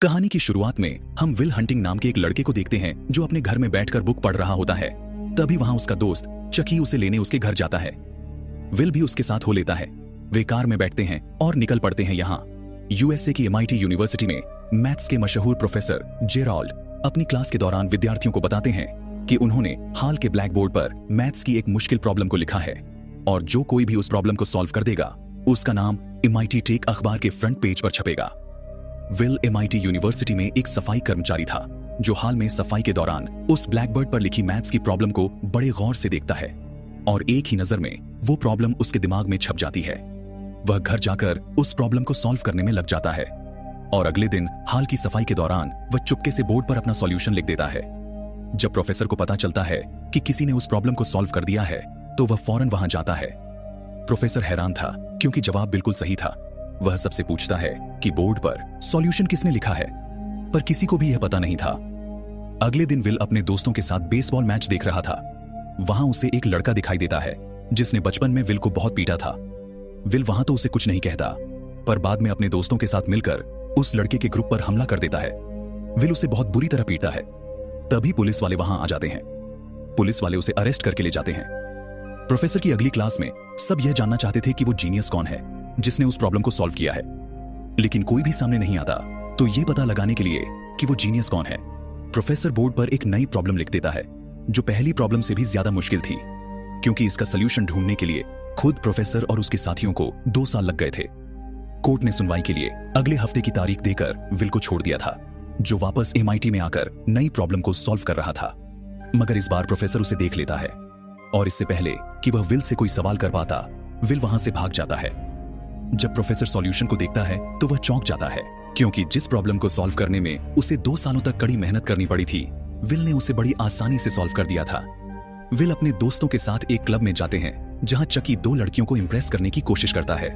कहानी की शुरुआत में हम विल हंटिंग नाम के एक लड़के को देखते हैं जो अपने घर में बैठकर बुक पढ़ रहा होता है। तभी वहां उसका दोस्त चकी उसे लेने उसके घर जाता है। विल भी उसके साथ हो लेता है। वे कार में बैठते हैं और निकल पड़ते हैं। यहाँ यूएसए की MIT यूनिवर्सिटी में मैथ्स के मशहूर प्रोफेसर जेराल्ड अपनी क्लास के दौरान विद्यार्थियों को बताते हैं कि उन्होंने हाल के ब्लैक बोर्ड पर मैथ्स की एक मुश्किल प्रॉब्लम को लिखा है और जो कोई भी उस प्रॉब्लम को सॉल्व कर देगा उसका नाम MIT टेक अखबार के फ्रंट पेज पर छपेगा। विल MIT यूनिवर्सिटी में एक सफाई कर्मचारी था जो हाल में सफाई के दौरान उस ब्लैकबोर्ड पर लिखी मैथ्स की प्रॉब्लम को बड़े गौर से देखता है और एक ही नजर में वो प्रॉब्लम उसके दिमाग में छप जाती है। वह घर जाकर उस प्रॉब्लम को सॉल्व करने में लग जाता है और अगले दिन हाल की सफाई के दौरान वह चुपके से बोर्ड पर अपना सॉल्यूशन लिख देता है। जब प्रोफेसर को पता चलता है कि किसी ने उस प्रॉब्लम को सॉल्व कर दिया है तो वह फौरन वहां जाता है। प्रोफेसर हैरान था क्योंकि जवाब बिल्कुल सही था। वह सबसे पूछता है कि बोर्ड पर सॉल्यूशन किसने लिखा है, पर किसी को भी यह पता नहीं था। अगले दिन विल अपने दोस्तों के साथ बेसबॉल मैच देख रहा था। वहां उसे एक लड़का दिखाई देता है जिसने बचपन में विल को बहुत पीटा था। विल वहां तो उसे कुछ नहीं कहता, पर बाद में अपने दोस्तों के साथ मिलकर उस लड़के के ग्रुप पर हमला कर देता है। विल उसे बहुत बुरी तरह पीटता है। तभी पुलिस वाले वहां आ जाते हैं। पुलिस वाले उसे अरेस्ट करके ले जाते हैं। प्रोफेसर की अगली क्लास में सब यह जानना चाहते थे कि वो जीनियस कौन है जिसने उस प्रॉब्लम को सॉल्व किया है, लेकिन कोई भी सामने नहीं आता। तो ये पता लगाने के लिए कि वो जीनियस कौन है, प्रोफेसर बोर्ड पर एक नई प्रॉब्लम लिख देता है जो पहली प्रॉब्लम से भी ज्यादा मुश्किल थी, क्योंकि इसका सलूशन ढूंढने के लिए खुद प्रोफेसर और उसके साथियों को 2 साल लग गए थे। कोर्ट ने सुनवाई के लिए अगले हफ्ते की तारीख देकर विल को छोड़ दिया था, जो वापस MIT में आकर नई प्रॉब्लम को सॉल्व कर रहा था। मगर इस बार प्रोफेसर उसे देख लेता है और इससे पहले कि वह विल से कोई सवाल कर पाता, विल वहां से भाग जाता है। जब प्रोफेसर सॉल्यूशन को देखता है तो वह चौंक जाता है, क्योंकि जिस प्रॉब्लम को सॉल्व करने में उसे 2 सालों तक कड़ी मेहनत करनी पड़ी थी, विल ने उसे बड़ी आसानी से सॉल्व कर दिया था। विल अपने दोस्तों के साथ एक क्लब में जाते हैं जहां चकी 2 लड़कियों को इंप्रेस करने की कोशिश करता है,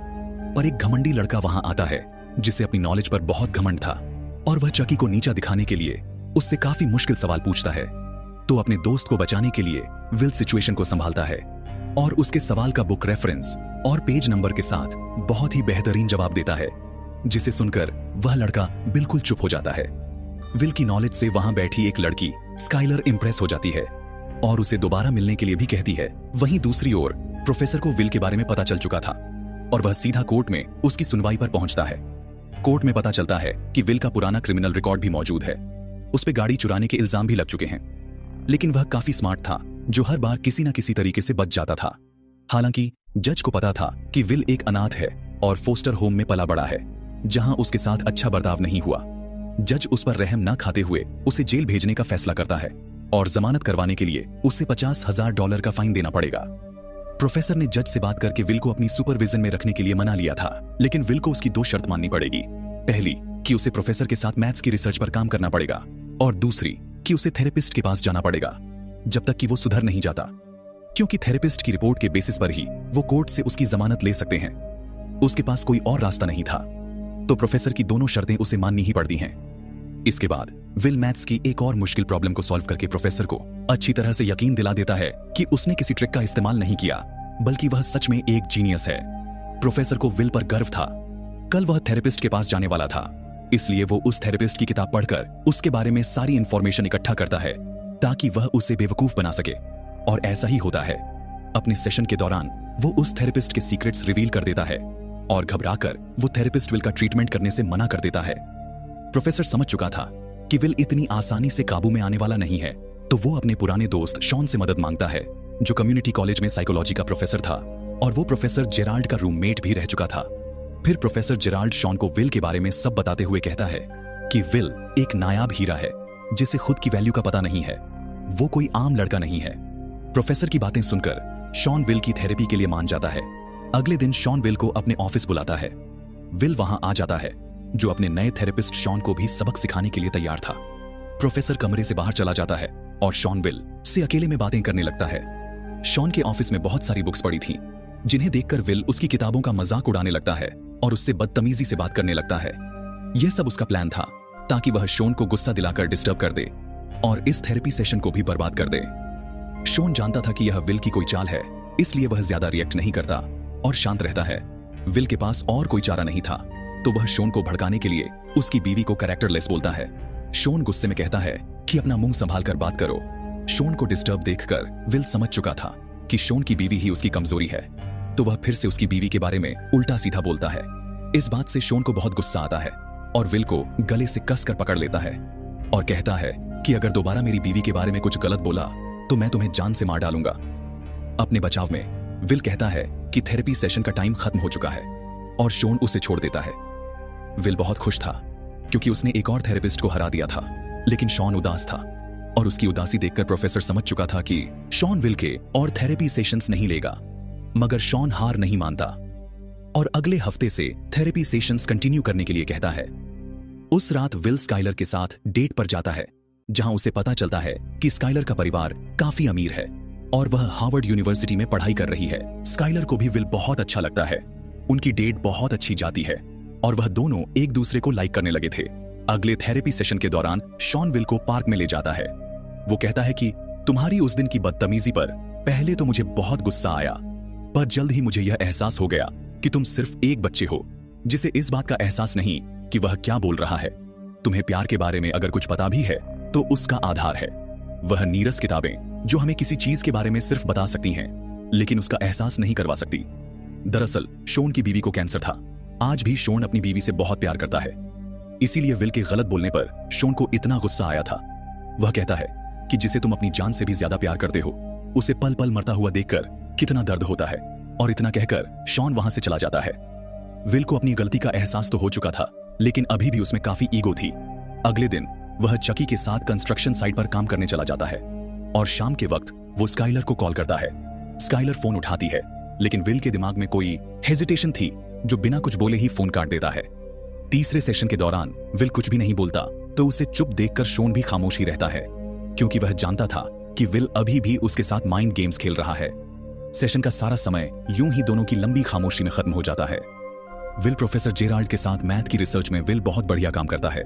पर एक घमंडी लड़का वहां आता है जिसे अपनी नॉलेज पर बहुत घमंड था और वह चकी को नीचा दिखाने के लिए उससे काफी मुश्किल सवाल पूछता है। तो अपने दोस्त को बचाने के लिए विल सिचुएशन को संभालता है और उसके सवाल का बुक रेफरेंस और पेज नंबर के साथ बहुत ही बेहतरीन जवाब देता है, जिसे सुनकर वह लड़का बिल्कुल चुप हो जाता है। विल की नॉलेज से वहां बैठी एक लड़की स्काइलर इंप्रेस हो जाती है और उसे दोबारा मिलने के लिए भी कहती है। वहीं दूसरी ओर प्रोफेसर को विल के बारे में पता चल चुका था और वह सीधा कोर्ट में उसकी सुनवाई पर पहुंचता है। कोर्ट में पता चलता है कि विल का पुराना क्रिमिनल रिकॉर्ड भी मौजूद है। उस पे गाड़ी चुराने के इल्जाम भी लग चुके हैं, लेकिन वह काफी स्मार्ट था जो हर बार किसी न किसी तरीके से बच जाता था। हालांकि जज को पता था कि विल एक अनाथ है और फोस्टर होम में पला बड़ा है, जहां उसके साथ अच्छा बर्ताव नहीं हुआ। जज उस पर रहम न खाते हुए उसे जेल भेजने का फैसला करता है और जमानत करवाने के लिए उसे $50,000 का फाइन देना पड़ेगा। प्रोफेसर ने जज से बात करके विल को अपनी सुपरविजन में रखने के लिए मना लिया था, लेकिन विल को उसकी 2 शर्त माननी पड़ेगी। पहली कि उसे प्रोफेसर के साथ मैथ्स की रिसर्च पर काम करना पड़ेगा और दूसरी कि उसे थेरेपिस्ट के पास जाना पड़ेगा जब तक कि वो सुधर नहीं जाता, क्योंकि थेरेपिस्ट की रिपोर्ट के बेसिस पर ही वो कोर्ट से उसकी जमानत ले सकते हैं। उसके पास कोई और रास्ता नहीं था, तो प्रोफेसर की दोनों शर्तें उसे माननी ही पड़ती हैं। इसके बाद विल मैथ्स की एक और मुश्किल प्रॉब्लम को सॉल्व करके प्रोफेसर को अच्छी तरह से यकीन दिला देता है कि उसने किसी ट्रिक का इस्तेमाल नहीं किया, बल्कि वह सच में एक जीनियस है। प्रोफेसर को विल पर गर्व था। कल वह थेरेपिस्ट के पास जाने वाला था, इसलिए वो उस थेरेपिस्ट की किताब पढ़कर उसके बारे में सारी इंफॉर्मेशन इकट्ठा करता है ताकि वह उसे बेवकूफ बना सके। और ऐसा ही होता है। अपने सेशन के दौरान वो उस थेरेपिस्ट के सीक्रेट्स रिवील कर देता है और घबराकर वो थेरेपिस्ट विल का ट्रीटमेंट करने से मना कर देता है। प्रोफेसर समझ चुका था कि विल इतनी आसानी से काबू में आने वाला नहीं है, तो वो अपने पुराने दोस्त शॉन से मदद मांगता है, जो कम्युनिटी कॉलेज में साइकोलॉजी का प्रोफेसर था और वो प्रोफेसर जेराल्ड का रूममेट भी रह चुका था। फिर प्रोफेसर जेराल्ड शॉन को विल के बारे में सब बताते हुए कहता है कि विल एक नायाब हीरा है जिसे खुद की वैल्यू का पता नहीं है। वो कोई आम लड़का नहीं है। प्रोफेसर की बातें सुनकर शॉन विल की थेरेपी के लिए मान जाता है। अगले दिन शॉन विल को अपने ऑफिस बुलाता है। विल वहां आ जाता है, जो अपने नए थेरेपिस्ट शॉन को भी सबक सिखाने के लिए तैयार था। प्रोफेसर कमरे से बाहर चला जाता है और शॉन विल से अकेले में बातें करने लगता है। शॉन के ऑफिस में बहुत सारी बुक्स पड़ी थीं, जिन्हें देखकर विल उसकी किताबों का मजाक उड़ाने लगता है और उससे बदतमीजी से बात करने लगता है। यह सब उसका प्लान था ताकि वह शॉन को गुस्सा दिलाकर डिस्टर्ब कर दे और इस थेरेपी सेशन को भी बर्बाद कर दे। शॉन जानता था कि यह विल की कोई चाल है, इसलिए वह ज्यादा रिएक्ट नहीं करता और शांत रहता है। विल के पास और कोई चारा नहीं था, तो वह शॉन को भड़काने के लिए उसकी बीवी को कैरेक्टरलेस बोलता है। शॉन गुस्से में कहता है कि अपना मुंह संभाल कर बात करो। शॉन को डिस्टर्ब देखकर विल समझ चुका था कि शॉन की बीवी ही उसकी कमजोरी है, तो वह फिर से उसकी बीवी के बारे में उल्टा सीधा बोलता है। इस बात से शॉन को बहुत गुस्सा आता है और विल को गले से कसकर पकड़ लेता है और कहता है कि अगर दोबारा मेरी बीवी के बारे में कुछ गलत बोला तो मैं तुम्हें जान से मार डालूंगा। अपने बचाव में विल कहता है कि थेरेपी सेशन का टाइम खत्म हो चुका है और शॉन उसे छोड़ देता है। विल बहुत खुश था क्योंकि उसने एक और थेरेपिस्ट को हरा दिया था, लेकिन शॉन उदास था और उसकी उदासी देखकर प्रोफेसर समझ चुका था कि शॉन विल के और थेरेपी सेशंस नहीं लेगा। मगर शॉन हार नहीं मानता और अगले हफ्ते से थेरेपी सेशंस कंटिन्यू करने के लिए कहता है। उस रात विल स्काइलर के साथ डेट पर जाता है, जहां उसे पता चलता है कि स्काइलर का परिवार काफी अमीर है और वह हार्वर्ड यूनिवर्सिटी में पढ़ाई कर रही है। स्काइलर को भी विल बहुत अच्छा लगता है। उनकी डेट बहुत अच्छी जाती है और वह दोनों एक दूसरे को लाइक करने लगे थे। अगले थेरेपी सेशन के दौरान शॉन विल को पार्क में ले जाता है। वो कहता है कि तुम्हारी उस दिन की बदतमीजी पर पहले तो मुझे बहुत गुस्सा आया, पर जल्द ही मुझे यह एहसास हो गया कि तुम सिर्फ एक बच्चे हो जिसे इस बात का एहसास नहीं कि वह क्या बोल रहा है। तुम्हें प्यार के बारे में अगर कुछ पता भी है तो उसका आधार है वह नीरस किताबें जो हमें किसी चीज के बारे में सिर्फ बता सकती हैं लेकिन उसका एहसास नहीं करवा सकती। दरअसल शॉन की बीवी को कैंसर था। आज भी शॉन अपनी बीवी से बहुत प्यार करता है, इसीलिए विल के गलत बोलने पर शॉन को इतना गुस्सा आया था। वह कहता है कि जिसे तुम अपनी जान से भी ज्यादा प्यार करते हो उसे पल पल मरता हुआ देखकर कितना दर्द होता है, और इतना कहकर शॉन वहां से चला जाता है। विल को अपनी गलती का एहसास तो हो चुका था, लेकिन अभी भी उसमें काफी ईगो थी। अगले दिन वह चकी के साथ कंस्ट्रक्शन साइट पर काम करने चला जाता है और शाम के वक्त वो स्काइलर को कॉल करता है। स्काइलर फोन उठाती है, लेकिन विल के दिमाग में कोई हेजिटेशन थी जो बिना कुछ बोले ही फोन काट देता है। तीसरे सेशन के दौरान विल कुछ भी नहीं बोलता तो उसे चुप देखकर शॉन भी खामोश ही रहता है, क्योंकि वह जानता था कि विल अभी भी उसके साथ माइंड गेम्स खेल रहा है। सेशन का सारा समय यूं ही दोनों की लंबी खामोशी में खत्म हो जाता है। विल प्रोफेसर जेराल्ड के साथ मैथ की रिसर्च में विल बहुत बढ़िया काम करता है।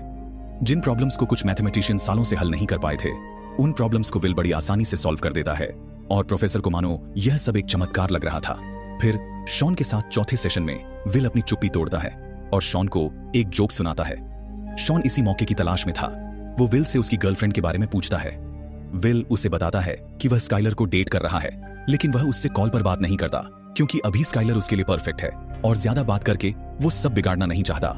जिन प्रॉब्लम्स को कुछ मैथमेटिशियन सालों से हल नहीं कर पाए थे, उन प्रॉब्लम्स को विल बड़ी आसानी से सॉल्व कर देता है और प्रोफेसर को मानो यह सब एक चमत्कार लग रहा था। फिर शॉन के साथ चौथे सेशन में विल अपनी चुप्पी तोड़ता है और शॉन को एक जोक सुनाता है। शॉन इसी मौके की तलाश में था। वो विल से उसकी गर्लफ्रेंड के बारे में पूछता है। विल उसे बताता है कि वह स्काइलर को डेट कर रहा है, लेकिन वह उससे कॉल पर बात नहीं करता क्योंकि अभी स्काइलर उसके लिए परफेक्ट है और ज्यादा बात करके वो सब बिगाड़ना नहीं चाहता।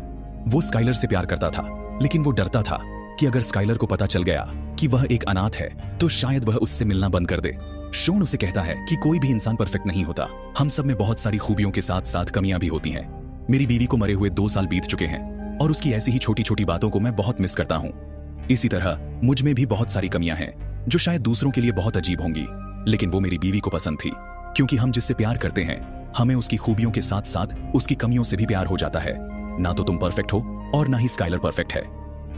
वो स्काइलर से प्यार करता था, लेकिन वो डरता था कि अगर स्काइलर को पता चल गया कि वह एक अनाथ है तो शायद वह उससे मिलना बंद कर दे। शॉन उसे कहता है कि कोई भी इंसान परफेक्ट नहीं होता, हम सब में बहुत सारी खूबियों के साथ साथ कमियां भी होती हैं। मेरी बीवी को मरे हुए 2 साल बीत चुके हैं और उसकी ऐसी ही छोटी छोटी बातों को मैं बहुत मिस करता हूँ। इसी तरह मुझ में भी बहुत सारी कमियां हैं जो शायद दूसरों के लिए बहुत अजीब होंगी, लेकिन वो मेरी बीवी को पसंद थी, क्योंकि हम जिससे प्यार करते हैं हमें उसकी खूबियों के साथ साथ उसकी कमियों से भी प्यार हो जाता है। ना तो तुम परफेक्ट हो और ना ही स्काइलर परफेक्ट है,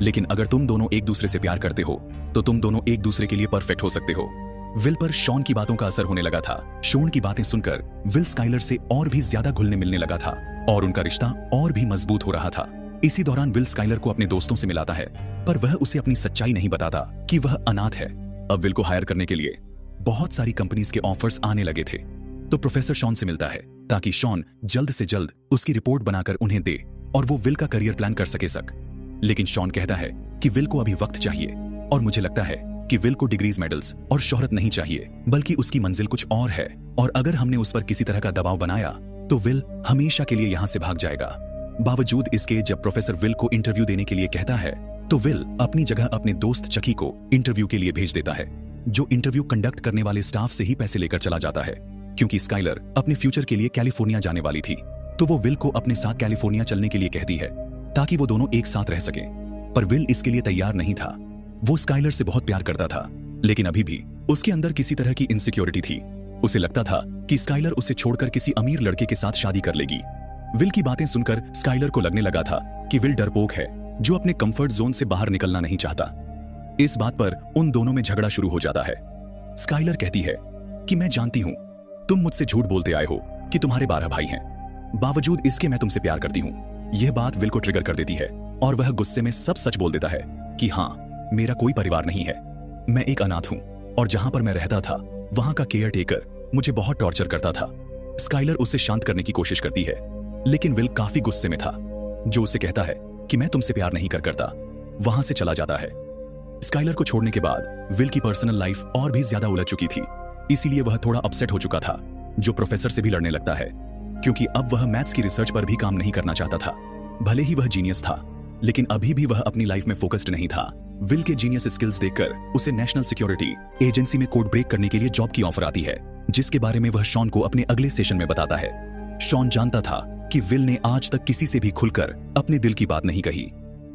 लेकिन अगर तुम दोनों एक दूसरे से प्यार करते हो तो तुम दोनों एक दूसरे के लिए परफेक्ट हो सकते हो। विल पर शॉन की बातों का असर होने लगा था। शॉन की बातें सुनकर विल स्काइलर से और भी ज्यादा घुलने मिलने लगा था और उनका रिश्ता और भी मजबूत हो रहा था। इसी दौरान विल स्काइलर को अपने दोस्तों से मिलाता है, पर वह उसे अपनी सच्चाई नहीं बताता कि वह अनाथ है। अब विल को हायर करने के लिए बहुत सारी कंपनीज के ऑफर्स आने लगे थे, तो प्रोफेसर शॉन से मिलता है ताकि शॉन जल्द से जल्द उसकी रिपोर्ट बनाकर उन्हें दे और वो विल का करियर प्लान कर सके। लेकिन शॉन कहता है कि विल को अभी वक्त चाहिए और मुझे लगता है कि विल को डिग्रीज, मेडल्स और शोहरत नहीं चाहिए, बल्कि उसकी मंजिल कुछ और है, और अगर हमने उस पर किसी तरह का दबाव बनाया तो विल हमेशा के लिए यहां से भाग जाएगा। बावजूद इसके जब प्रोफेसर विल को इंटरव्यू देने के लिए कहता है तो विल अपनी जगह अपने दोस्त चकी को इंटरव्यू के लिए भेज देता है, जो इंटरव्यू कंडक्ट करने वाले स्टाफ से ही पैसे लेकर चला जाता है। क्योंकि स्काइलर अपने फ्यूचर के लिए कैलिफोर्निया जाने वाली थी, तो वो विल को अपने साथ कैलिफोर्निया चलने के लिए कहती है ताकि वो दोनों एक साथ रह सकें। पर विल इसके लिए तैयार नहीं था। वो स्काइलर से बहुत प्यार करता था, लेकिन अभी भी उसके अंदर किसी तरह की इनसिक्योरिटी थी। उसे लगता था कि स्काइलर उसे छोड़कर किसी अमीर लड़के के साथ शादी कर लेगी। विल की बातें सुनकर स्काइलर को लगने लगा था कि विल डरपोक है जो अपने कंफर्ट जोन से बाहर निकलना नहीं चाहता। इस बात पर उन दोनों में झगड़ा शुरू हो जाता है। स्काइलर कहती है कि मैं जानती हूं तुम मुझसे झूठ बोलते आए हो कि तुम्हारे 12 भाई हैं, बावजूद इसके मैं तुमसे प्यार करती हूं। यह बात विल को ट्रिगर कर देती है और वह गुस्से में सब सच बोल देता है कि हाँ, मेरा कोई परिवार नहीं है, मैं एक अनाथ हूं और जहां पर मैं रहता था वहां का केयर टेकर मुझे बहुत टॉर्चर करता था। स्काइलर उसे शांत करने की कोशिश करती है, लेकिन विल काफी गुस्से में था। जो उसे कहता है कि मैं तुमसे प्यार नहीं करता। वहां से चला जाता है। स्काइलर को छोड़ने के बाद विल की पर्सनल लाइफ और भी ज्यादा उलझ चुकी थी, इसीलिए वह थोड़ा अपसेट हो चुका था, जो प्रोफेसर से भी लड़ने लगता है, क्योंकि अब वह मैथ्स की रिसर्च पर भी काम नहीं करना चाहता था। भले ही वह जीनियस था, लेकिन अभी भी वह अपनी लाइफ में फोकस्ड नहीं था। विल के जीनियस स्किल्स देखकर उसे नेशनल सिक्योरिटी एजेंसी में कोड ब्रेक करने के लिए जॉब की ऑफर आती है, जिसके बारे में वह शॉन को अपने अगले सेशन में बताता है। शॉन जानता था कि विल ने आज तक किसी से भी खुलकर अपने दिल की बात नहीं कही,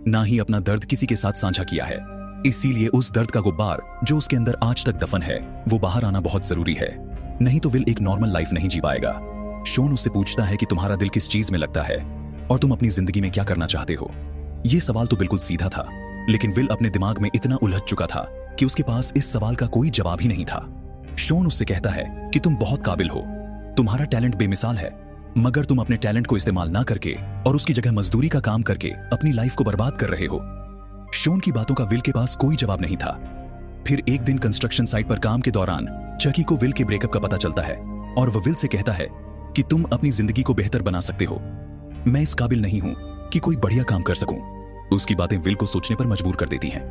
ना ही अपना दर्द किसी के साथ साझा किया है। इसीलिए उस दर्द का गुब्बार जो उसके अंदर आज तक दफन है, वो बाहर आना बहुत जरूरी है, नहीं तो विल एक नॉर्मल लाइफ नहीं जी पाएगा। शॉन उससे पूछता है कि तुम्हारा दिल किस चीज में लगता है और तुम अपनी जिंदगी में क्या करना चाहते हो। यह सवाल तो बिल्कुल सीधा था, लेकिन विल अपने दिमाग में इतना उलझ चुका था कि उसके पास इस सवाल का कोई जवाब ही नहीं था। शॉन उससे कहता है कि तुम बहुत काबिल हो, तुम्हारा टैलेंट बेमिसाल है, मगर तुम अपने टैलेंट को इस्तेमाल ना करके और उसकी जगह मजदूरी का काम करके अपनी लाइफ को बर्बाद कर रहे हो। शॉन की बातों का विल के पास कोई जवाब नहीं था। फिर एक दिन कंस्ट्रक्शन साइट पर काम के दौरान चकी को विल के ब्रेकअप का पता चलता है और वह विल से कहता है कि तुम अपनी जिंदगी को बेहतर बना सकते हो, मैं इस काबिल नहीं हूं कि कोई बढ़िया काम कर सकूं। उसकी बातें विल को सोचने पर मजबूर कर देती हैं,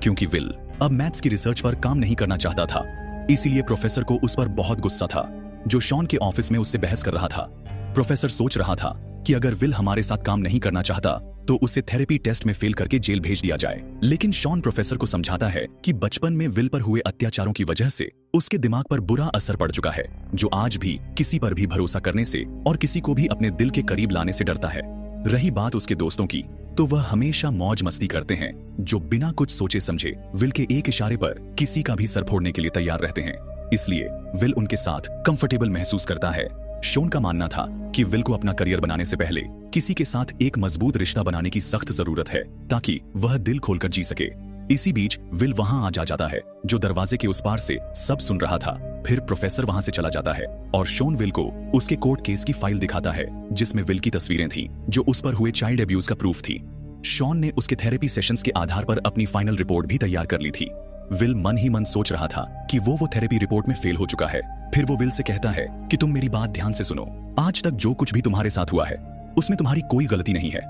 क्योंकि विल अब मैथ्स की रिसर्च पर काम नहीं करना चाहता था। इसीलिए प्रोफेसर को उस पर बहुत गुस्सा था, जो शॉन के ऑफिस में उससे बहस कर रहा था। प्रोफेसर सोच रहा था कि अगर विल हमारे साथ काम नहीं करना चाहता तो उसे थेरेपी टेस्ट में फेल करके जेल भेज दिया जाए। लेकिन शॉन प्रोफेसर को समझाता है कि बचपन में विल पर हुए अत्याचारों की वजह से उसके दिमाग पर बुरा असर पड़ चुका है, जो आज भी किसी पर भी भरोसा करने से और किसी को भी अपने दिल के करीब लाने से डरता है। रही बात उसके दोस्तों की, तो वह हमेशा मौज मस्ती करते हैं, जो बिना कुछ सोचे समझे विल के एक इशारे पर किसी का भी सर फोड़ने के लिए तैयार रहते हैं। इसलिए विल उनके साथ कंफर्टेबल महसूस करता है। शॉन का मानना था कि विल को अपना करियर बनाने से पहले किसी के साथ एक मजबूत रिश्ता बनाने की सख्त जरूरत है, ताकि वह दिल खोलकर जी सके। इसी बीच विल वहां आ जाता है, जो दरवाजे के उस पार से सब सुन रहा था। फिर प्रोफेसर वहां से चला जाता है और शॉन विल को उसके कोर्ट केस की फाइल दिखाता है, जिसमें विल की तस्वीरें थीं, जो उस पर हुए चाइल्ड अब्यूज का प्रूफ थी। शॉन ने उसके थेरेपी सेशंस के आधार पर अपनी फाइनल रिपोर्ट भी तैयार कर ली थी। विल मन ही मन सोच रहा था कि वो थेरेपी रिपोर्ट में फेल हो चुका है। फिर वो विल से कहता है कि तुम मेरी बात ध्यान से सुनो, आज तक जो कुछ भी तुम्हारे साथ हुआ है उसमें तुम्हारी कोई गलती नहीं है।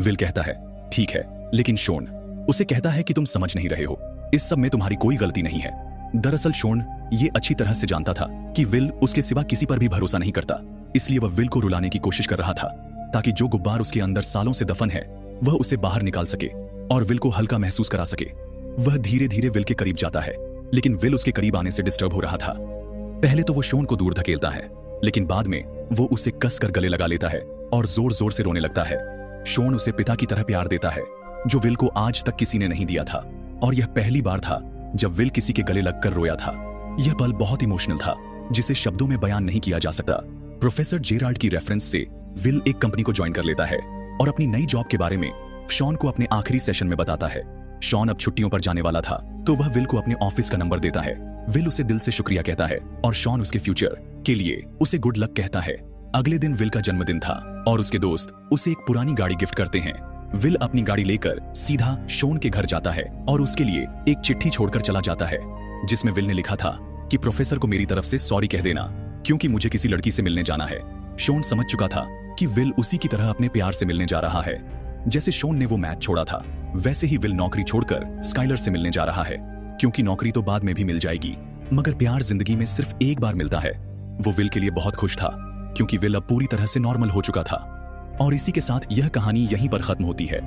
विल कहता है ठीक है, लेकिन शॉन उसे कहता है कि तुम समझ नहीं रहे हो, इस सब में तुम्हारी कोई गलती नहीं है। दरअसल शॉन ये अच्छी तरह से जानता था कि विल उसके सिवा किसी पर भी भरोसा नहीं करता, इसलिए वह विल को रुलाने की कोशिश कर रहा था, ताकि जो गुब्बार उसके अंदर सालों से दफन है वह उसे बाहर निकाल सके और विल को हल्का महसूस करा सके। वह धीरे धीरे विल के करीब जाता है, लेकिन विल उसके करीब आने से डिस्टर्ब हो रहा था। पहले तो वो शॉन को दूर धकेलता है, लेकिन बाद में वो उसे कसकर गले लगा लेता है और जोर जोर से रोने लगता है। शॉन उसे पिता की तरह प्यार देता है, जो विल को आज तक किसी ने नहीं दिया था, और यह पहली बार था जब विल किसी के गले लगकर रोया था। यह पल बहुत इमोशनल था, जिसे शब्दों में बयान नहीं किया जा सकता। प्रोफेसर जेराल्ड की रेफरेंस से विल एक कंपनी को ज्वाइन कर लेता है और अपनी नई जॉब के बारे में शॉन को अपने आखिरी सेशन में बताता है। शॉन अब छुट्टियों पर जाने वाला था, तो वह विल को अपने ऑफिस का नंबर देता है। विल उसे दिल से शुक्रिया कहता है और शॉन उसके फ्यूचर के लिए उसे गुड लक कहता है। अगले दिन विल का जन्मदिन था और उसके दोस्त उसे एक पुरानी गाड़ी गिफ्ट करते हैं। विल अपनी गाड़ी लेकर सीधा शॉन के घर जाता है और उसके लिए एक चिट्ठी छोड़कर चला जाता है, जिसमें विल ने लिखा था कि प्रोफेसर को मेरी तरफ से सॉरी कह देना, क्योंकि मुझे किसी लड़की से मिलने जाना है। शॉन समझ चुका था कि विल उसी की तरह अपने प्यार से मिलने जा रहा है। जैसे शॉन ने वो मैच छोड़ा था, वैसे ही विल नौकरी छोड़कर स्काइलर से मिलने जा रहा है, क्योंकि नौकरी तो बाद में भी मिल जाएगी, मगर प्यार जिंदगी में सिर्फ एक बार मिलता है। वो विल के लिए बहुत खुश था, क्योंकि विल अब पूरी तरह से नॉर्मल हो चुका था। और इसी के साथ यह कहानी यहीं पर खत्म होती है।